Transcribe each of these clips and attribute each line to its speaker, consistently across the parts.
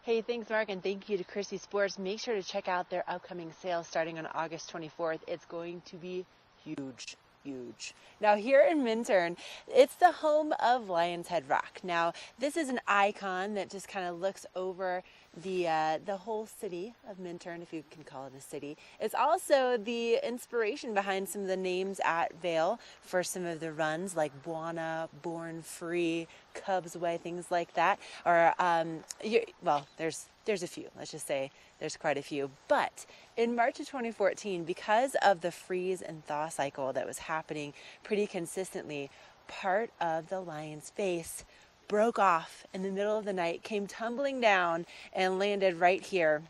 Speaker 1: Hey, thanks, Mark, and thank you to Christy Sports. Make sure to check out their upcoming sale starting on August 24th. It's going to be huge. Huge. Now here in Minturn, it's the home of Lion's Head Rock. Now this is an icon that just kind of looks over the whole city of Minturn, if you can call it a city. It's also the inspiration behind some of the names at Vail for some of the runs, like Buona, Born Free, Cubs Way, things like that. Or well, there's a few. Let's just say there's quite a few. But in March of 2014, because of the freeze and thaw cycle that was happening pretty consistently, part of the lion's face broke off in the middle of the night, came tumbling down, and landed right here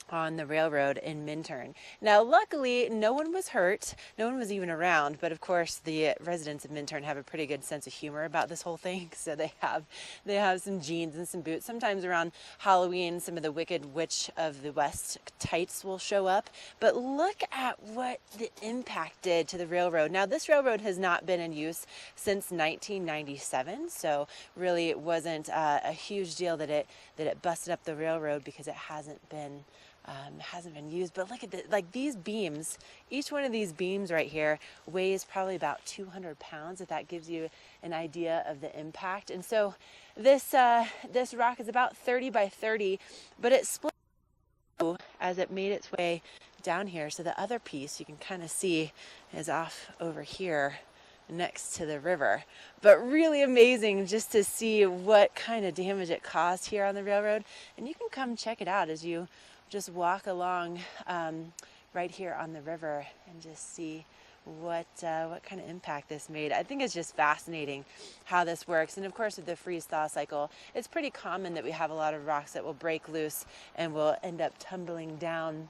Speaker 1: on the railroad in Minturn. Now, luckily, no one was hurt. No one was even around. But of course, the residents of Minturn have a pretty good sense of humor about this whole thing. So they have some jeans and some boots. Sometimes around Halloween, some of the Wicked Witch of the West tights will show up. But look at what the impact did to the railroad. Now, this railroad has not been in use since 1997. So really, it wasn't a huge deal that it busted up the railroad, because it hasn't been used. But look at like these beams. Each one of these beams right here weighs probably about 200 pounds, if that gives you an idea of the impact. And so this rock is about 30 by 30, but it split as it made its way down here. So the other piece you can kind of see is off over here next to the river. But really amazing just to see what kind of damage it caused here on the railroad. And you can come check it out as you just walk along right here on the river and just see what kind of impact this made. I think it's just fascinating how this works. And of course, with the freeze-thaw cycle, it's pretty common that we have a lot of rocks that will break loose and will end up tumbling down.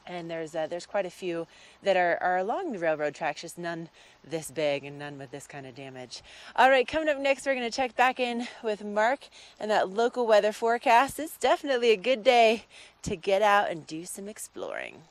Speaker 1: And there's quite a few that are along the railroad tracks, just none this big and none with this kind of damage. All right, coming up next, we're going to check back in with Mark and that local weather forecast. It's definitely a good day to get out and do some exploring.